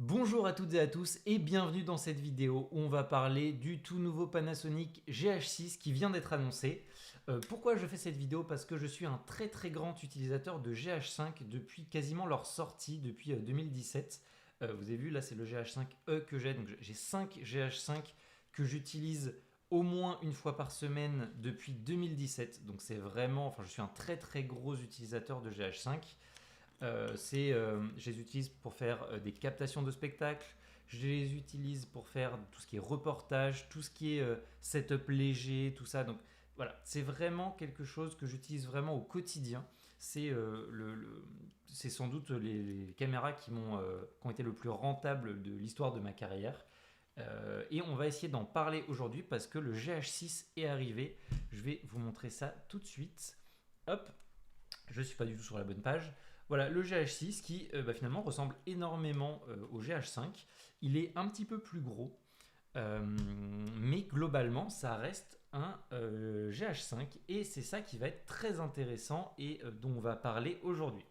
Bonjour à toutes et à tous et bienvenue dans cette vidéo où on va parler du tout nouveau Panasonic GH6 qui vient d'être annoncé. Pourquoi je fais cette vidéo? Parce que je suis un très grand utilisateur de GH5 depuis quasiment leur sortie, depuis 2017. Vous avez vu, là c'est le GH5e que j'ai, donc j'ai 5 GH5 que j'utilise au moins une fois par semaine depuis 2017. Donc c'est vraiment, enfin je suis un très gros utilisateur de GH5. Je les utilise pour faire des captations de spectacles, je les utilise pour faire tout ce qui est reportage, tout ce qui est setup léger, tout ça. Donc voilà, c'est vraiment quelque chose que j'utilise vraiment au quotidien. C'est sans doute les caméras qui ont été le plus rentables de l'histoire de ma carrière. Et on va essayer d'en parler aujourd'hui parce que le GH6 est arrivé. Je vais vous montrer ça tout de suite. Hop, je ne suis pas du tout sur la bonne page. Voilà, le GH6 qui finalement ressemble énormément au GH5. Il est un petit peu plus gros, mais globalement, ça reste un GH5 et c'est ça qui va être très intéressant et dont on va parler aujourd'hui.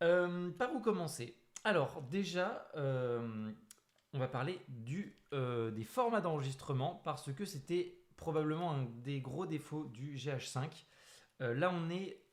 Par où commencer? Alors déjà, on va parler des formats d'enregistrement parce que c'était probablement un des gros défauts du GH5. Là, on est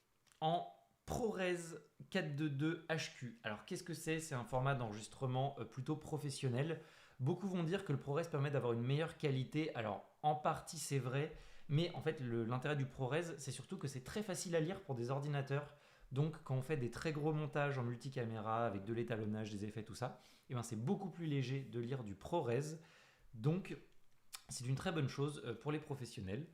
en ProRes 422 HQ. Alors, qu'est-ce que c'est? C'est un format d'enregistrement plutôt professionnel. Beaucoup vont dire que le ProRes permet d'avoir une meilleure qualité. Alors, en partie, c'est vrai, mais en fait, l'intérêt du ProRes, c'est surtout que c'est très facile à lire pour des ordinateurs. Donc, quand on fait des très gros montages en multicaméra avec de l'étalonnage, des effets, tout ça, et ben, c'est beaucoup plus léger de lire du ProRes. Donc, c'est une très bonne chose pour les professionnels.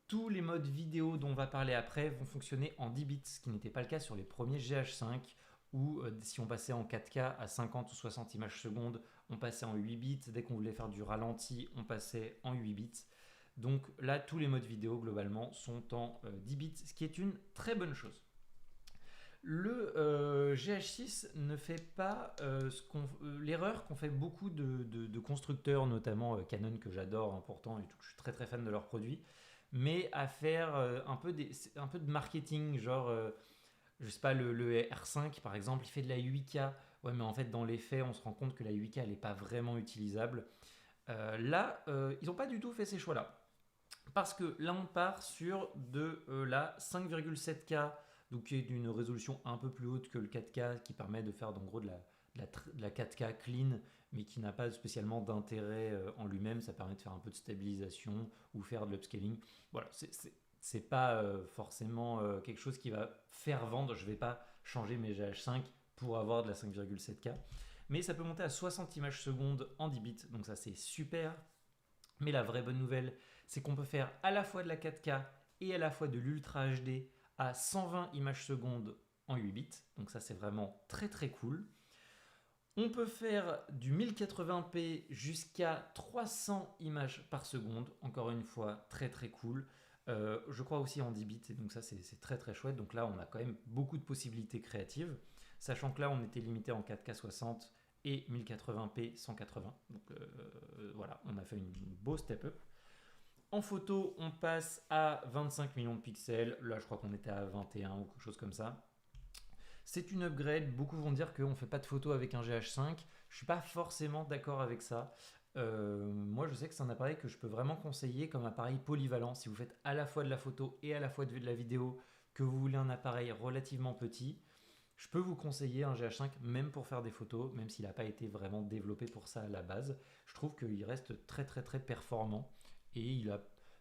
Tous les modes vidéo dont on va parler après vont fonctionner en 10 bits, ce qui n'était pas le cas sur les premiers GH5, où si on passait en 4K à 50 ou 60 images secondes, on passait en 8 bits. Dès qu'on voulait faire du ralenti, on passait en 8 bits. Donc là, tous les modes vidéo globalement sont en 10 bits, ce qui est une très bonne chose. Le GH6 ne fait pas l'erreur qu'ont fait beaucoup de constructeurs, notamment Canon que j'adore, important et tout, je suis très fan de leurs produits, mais à faire un peu de marketing, genre, je sais pas, le R5 par exemple, il fait de la 8K, ouais, mais en fait dans les faits, on se rend compte que la 8K elle n'est pas vraiment utilisable. Là, ils n'ont pas du tout fait ces choix-là. Parce que là, on part sur de la 5,7K, donc qui est d'une résolution un peu plus haute que le 4K, qui permet de faire en gros de la 4K clean, mais qui n'a pas spécialement d'intérêt en lui-même. Ça permet de faire un peu de stabilisation ou faire de l'upscaling. Voilà, c'est pas forcément quelque chose qui va faire vendre. Je vais pas changer mes GH5 pour avoir de la 5,7K. Mais ça peut monter à 60 images secondes en 10 bits, donc ça c'est super. Mais la vraie bonne nouvelle, c'est qu'on peut faire à la fois de la 4K et à la fois de l'Ultra HD à 120 images secondes en 8 bits. Donc ça, c'est vraiment très cool. On peut faire du 1080p jusqu'à 300 images par seconde. Encore une fois, très cool. Je crois aussi en 10 bits, et donc ça, c'est très chouette. Donc là, on a quand même beaucoup de possibilités créatives. Sachant que là, on était limité en 4K 60 et 1080p 180. Donc voilà, on a fait une beau step up. En photo, on passe à 25 millions de pixels. Là, je crois qu'on était à 21 ou quelque chose comme ça. C'est une upgrade. Beaucoup vont dire qu'on ne fait pas de photo avec un GH5. Je ne suis pas forcément d'accord avec ça. Moi, je sais que c'est un appareil que je peux vraiment conseiller comme appareil polyvalent. Si vous faites à la fois de la photo et à la fois de la vidéo, que vous voulez un appareil relativement petit, je peux vous conseiller un GH5 même pour faire des photos, même s'il n'a pas été vraiment développé pour ça à la base. Je trouve qu'il reste très performant et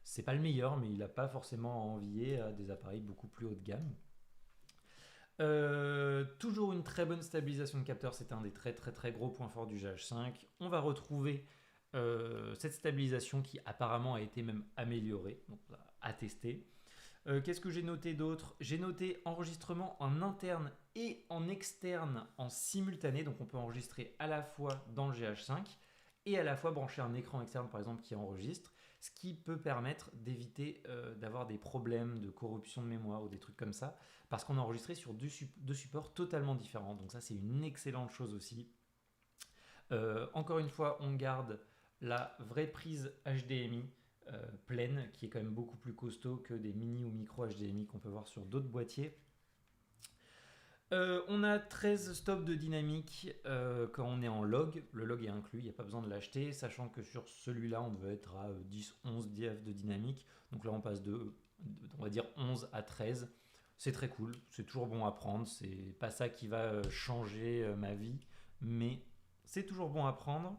c'est pas le meilleur, mais il n'a pas forcément à envier à des appareils beaucoup plus haut de gamme. Toujours une très bonne stabilisation de capteur, c'est un des très gros points forts du GH5. On va retrouver cette stabilisation qui apparemment a été même améliorée, donc à tester. Qu'est-ce que j'ai noté d'autre? J'ai noté enregistrement en interne et en externe en simultané, donc on peut enregistrer à la fois dans le GH5 et à la fois brancher un écran externe par exemple qui enregistre, ce qui peut permettre d'éviter d'avoir des problèmes de corruption de mémoire ou des trucs comme ça, parce qu'on a enregistré sur deux supports totalement différents, donc ça c'est une excellente chose aussi. Encore une fois, on garde la vraie prise HDMI pleine, qui est quand même beaucoup plus costaud que des mini ou micro HDMI qu'on peut voir sur d'autres boîtiers. On a 13 stops de dynamique quand on est en log. Le log est inclus, il n'y a pas besoin de l'acheter, sachant que sur celui-là, on devait être à 10-11 DF de dynamique. Donc là, on passe on va dire 11 à 13. C'est très cool, c'est toujours bon à prendre. C'est pas ça qui va changer ma vie, mais c'est toujours bon à prendre.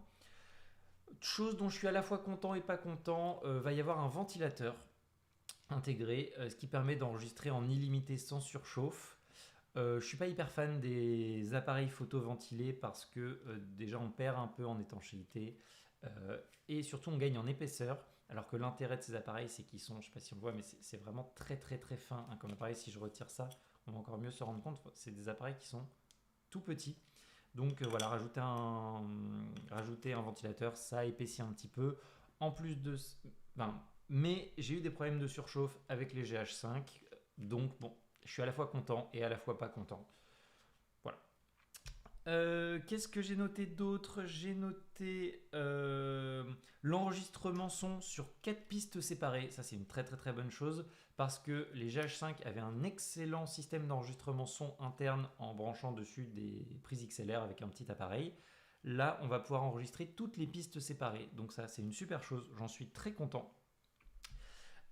Chose dont je suis à la fois content et pas content, va y avoir un ventilateur intégré, ce qui permet d'enregistrer en illimité sans surchauffe. Je suis pas hyper fan des appareils photo ventilés parce que déjà on perd un peu en étanchéité et surtout on gagne en épaisseur. Alors que l'intérêt de ces appareils, c'est qu'ils sont, je sais pas si on le voit, mais c'est vraiment très très très fin hein, comme appareil. Si je retire ça, on va encore mieux se rendre compte. C'est des appareils qui sont tout petits. Donc voilà, rajouter un ventilateur, ça épaissit un petit peu. En plus de... Ben, mais j'ai eu des problèmes de surchauffe avec les GH5. Donc bon, je suis à la fois content et à la fois pas content. Voilà. Qu'est-ce que j'ai noté d'autre? J'ai noté l'enregistrement son sur 4 pistes séparées. Ça, c'est une très très très bonne chose parce que les GH5 avaient un excellent système d'enregistrement son interne en branchant dessus des prises XLR avec un petit appareil. Là, on va pouvoir enregistrer toutes les pistes séparées. Donc ça, c'est une super chose. J'en suis très content.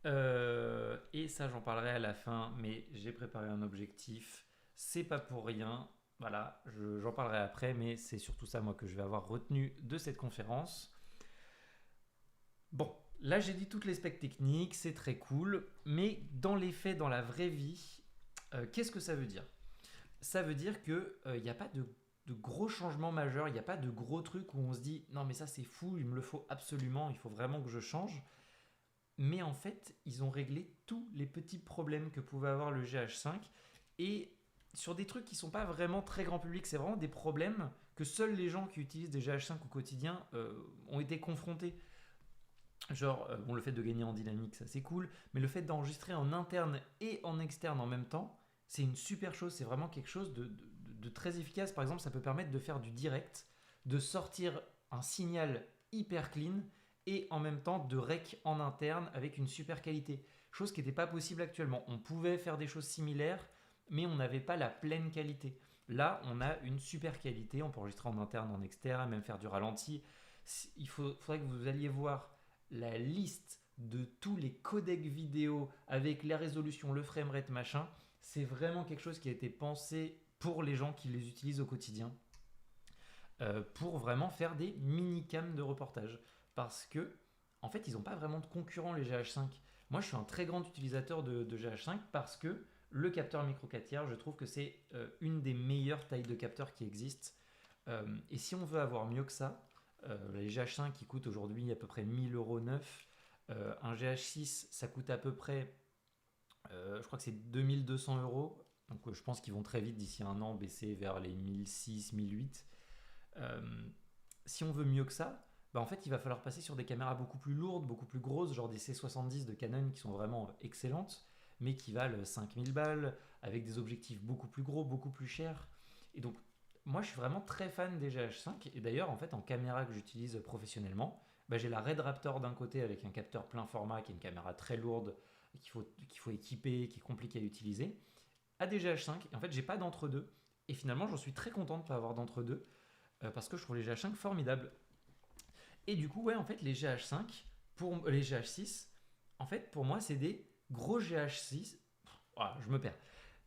Et ça, j'en parlerai à la fin, mais j'ai préparé un objectif. C'est pas pour rien. Voilà, j'en parlerai après, mais c'est surtout ça, moi, que je vais avoir retenu de cette conférence. Bon, là, j'ai dit toutes les specs techniques, c'est très cool, mais dans les faits, dans la vraie vie, qu'est-ce que ça veut dire? Ça veut dire qu'il n'y a pas de gros changements majeurs, il n'y a pas de gros trucs où on se dit non, mais ça, c'est fou, il me le faut absolument, il faut vraiment que je change. Mais en fait, ils ont réglé tous les petits problèmes que pouvait avoir le GH5 et sur des trucs qui sont pas vraiment très grand public, c'est vraiment des problèmes que seuls les gens qui utilisent des GH5 au quotidien ont été confrontés. Genre, bon, le fait de gagner en dynamique, ça c'est cool, mais le fait d'enregistrer en interne et en externe en même temps, c'est une super chose, c'est vraiment quelque chose de très efficace. Par exemple, ça peut permettre de faire du direct, de sortir un signal hyper clean et en même temps de rec en interne avec une super qualité. Chose qui n'était pas possible actuellement. On pouvait faire des choses similaires, mais on n'avait pas la pleine qualité. Là, on a une super qualité, on peut enregistrer en interne, en externe, même faire du ralenti. Faudrait que vous alliez voir la liste de tous les codecs vidéo avec la résolution, le framerate, machin. C'est vraiment quelque chose qui a été pensé pour les gens qui les utilisent au quotidien. Pour vraiment faire des mini-cams de reportage. Parce que, en fait, ils n'ont pas vraiment de concurrents, les GH5. Moi, je suis un très grand utilisateur de GH5 parce que le capteur micro 4 tiers, je trouve que c'est une des meilleures tailles de capteurs qui existent. Et si on veut avoir mieux que ça, les GH5 qui coûtent aujourd'hui à peu près 1000 euros neuf, un GH6 ça coûte à peu près, je crois que c'est 2200 euros. Donc je pense qu'ils vont très vite d'ici un an baisser vers les 1006, 1008. Euh, Si on veut mieux que ça, bah en fait il va falloir passer sur des caméras beaucoup plus lourdes, beaucoup plus grosses, genre des C70 de Canon qui sont vraiment excellentes, mais qui valent 5000 balles, avec des objectifs beaucoup plus gros, beaucoup plus chers. Et donc moi je suis vraiment très fan des GH5, et d'ailleurs en fait en caméra que j'utilise professionnellement, bah, j'ai la Red Raptor d'un côté avec un capteur plein format qui est une caméra très lourde qu'il faut équiper, qui est compliqué à utiliser, à des GH5, et en fait j'ai pas d'entre-deux, et finalement j'en suis très content de ne pas avoir d'entre-deux, parce que je trouve les GH5 formidables. Et du coup, ouais, en fait, les GH5, les GH6, en fait, pour moi, c'est des gros GH6. Voilà, je me perds.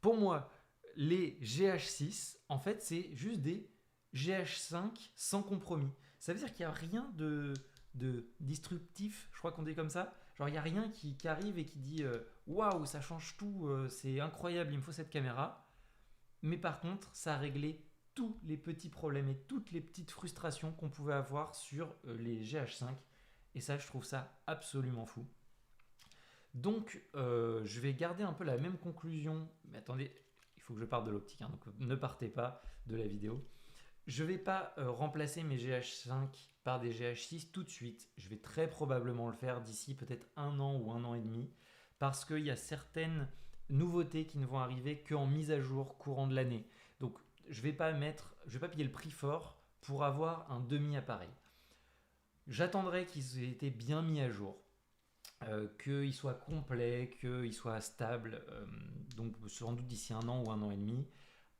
Pour moi, les GH6, en fait, c'est juste des GH5 sans compromis. Ça veut dire qu'il n'y a rien de disruptif, je crois qu'on dit comme ça. Genre, il n'y a rien qui arrive et qui dit waouh, ça change tout, c'est incroyable, il me faut cette caméra. Mais par contre, ça a réglé tous les petits problèmes et toutes les petites frustrations qu'on pouvait avoir sur les GH5. Et ça, je trouve ça absolument fou. Donc, je vais garder un peu la même conclusion. Mais attendez, il faut que je parte de l'optique, hein, donc ne partez pas de la vidéo. Je ne vais pas remplacer mes GH5 par des GH6 tout de suite. Je vais très probablement le faire d'ici peut-être un an ou un an et demi. Parce qu'il y a certaines nouveautés qui ne vont arriver qu'en mise à jour courant de l'année. Donc je ne vais pas payer le prix fort pour avoir un demi-appareil. J'attendrai qu'ils aient été bien mis à jour, qu'ils soient complets, qu'ils soient stables, donc sans doute d'ici un an ou un an et demi.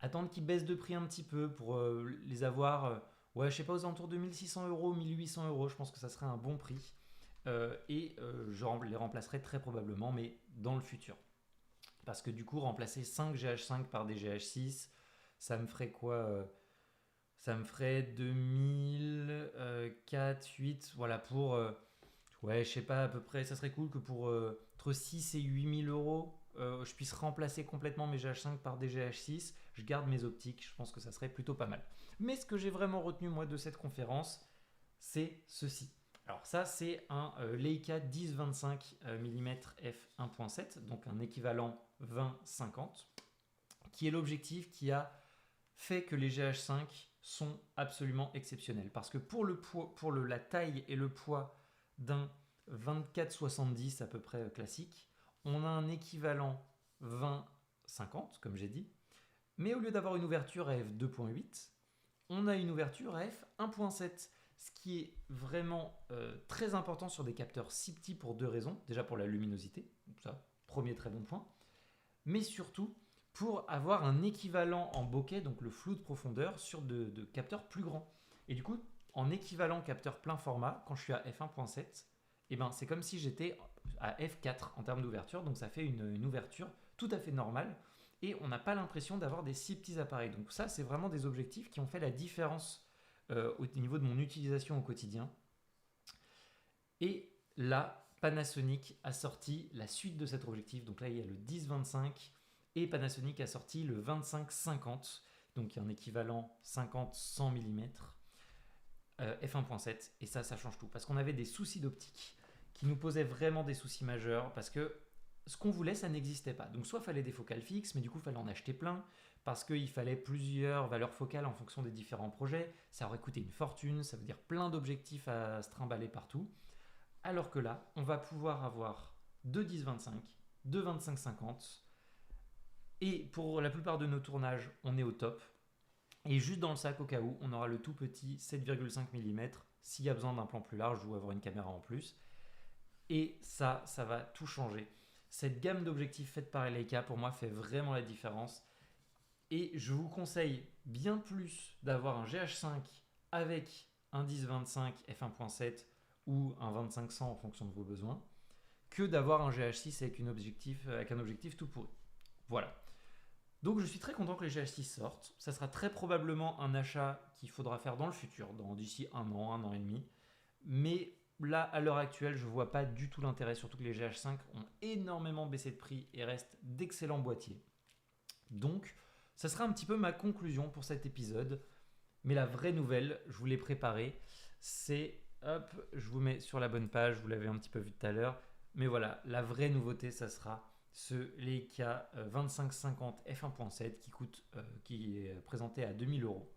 attendre qu'ils baissent de prix un petit peu pour les avoir, ouais, je sais pas, aux alentours de 1600 euros, 1800 euros. Je pense que ça serait un bon prix. Je les remplacerai très probablement, mais dans le futur. Parce que du coup, remplacer 5 GH5 par des GH6, ça me ferait quoi ça me ferait 2000, 4, 8, voilà, pour, ouais, je sais pas, à peu près, ça serait cool que pour entre 6 et 8000 euros, je puisse remplacer complètement mes GH5 par des GH6. Je garde mes optiques, je pense que ça serait plutôt pas mal. Mais ce que j'ai vraiment retenu, moi, de cette conférence, c'est ceci. Alors ça, c'est un Leica 10-25 mm f1.7, donc un équivalent 20-50, qui est l'objectif qui a fait que les GH5 sont absolument exceptionnels. Parce que pour la taille et le poids d'un 24-70 à peu près classique, on a un équivalent 20-50, comme j'ai dit, mais au lieu d'avoir une ouverture à f2.8, on a une ouverture à f1.7, ce qui est vraiment très important sur des capteurs si petits pour deux raisons. Déjà pour la luminosité, ça, premier très bon point, mais surtout pour avoir un équivalent en bokeh, donc le flou de profondeur, sur de capteurs plus grands. Et du coup, en équivalent capteur plein format, quand je suis à f1.7, eh ben, c'est comme si j'étais à f4 en termes d'ouverture, donc ça fait une ouverture tout à fait normale, et on n'a pas l'impression d'avoir des si petits appareils. Donc ça, c'est vraiment des objectifs qui ont fait la différence au niveau de mon utilisation au quotidien. Et là, Panasonic a sorti la suite de cet objectif. Donc là, il y a le 10-25 et Panasonic a sorti le 25-50, donc un équivalent 50-100 mm f1.7. Et ça change tout parce qu'on avait des soucis d'optique qui nous posaient vraiment des soucis majeurs parce que ce qu'on voulait, ça n'existait pas. Donc soit il fallait des focales fixes, mais du coup il fallait en acheter plein parce qu'il fallait plusieurs valeurs focales en fonction des différents projets. Ça aurait coûté une fortune, ça veut dire plein d'objectifs à se trimballer partout. Alors que là, on va pouvoir avoir deux 10-25, deux 25-50. Et pour la plupart de nos tournages, on est au top. Et juste dans le sac au cas où, on aura le tout petit 7,5 mm s'il y a besoin d'un plan plus large ou avoir une caméra en plus. Et ça va tout changer. Cette gamme d'objectifs faite par Leica, pour moi, fait vraiment la différence. Et je vous conseille bien plus d'avoir un GH5 avec un 10-25 f1.7 ou un 25-100 en fonction de vos besoins, que d'avoir un GH6 avec un objectif tout pourri. Voilà. Donc je suis très content que les GH6 sortent. Ça sera très probablement un achat qu'il faudra faire dans le futur, d'ici un an et demi. Mais là, à l'heure actuelle, je ne vois pas du tout l'intérêt, surtout que les GH5 ont énormément baissé de prix et restent d'excellents boîtiers. Donc, ça sera un petit peu ma conclusion pour cet épisode. Mais la vraie nouvelle, je vous l'ai préparée, c'est, hop, je vous mets sur la bonne page, vous l'avez un petit peu vu tout à l'heure. Mais voilà, la vraie nouveauté, ça sera ce Leica 2550 f1.7 qui est présenté à 2000 euros,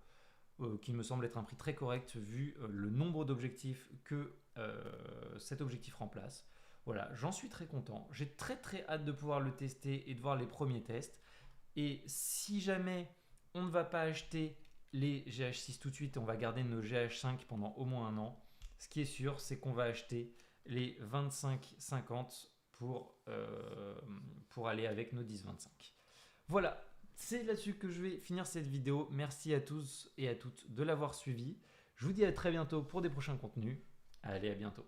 qui me semble être un prix très correct vu le nombre d'objectifs que cet objectif remplace. Voilà, j'en suis très content. J'ai très très hâte de pouvoir le tester et de voir les premiers tests. Et si jamais on ne va pas acheter les GH6 tout de suite et on va garder nos GH5 pendant au moins un an, ce qui est sûr, c'est qu'on va acheter les 25-50 pour aller avec nos 10-25. Voilà, c'est là-dessus que je vais finir cette vidéo. Merci à tous et à toutes de l'avoir suivi. Je vous dis à très bientôt pour des prochains contenus. Allez, à bientôt.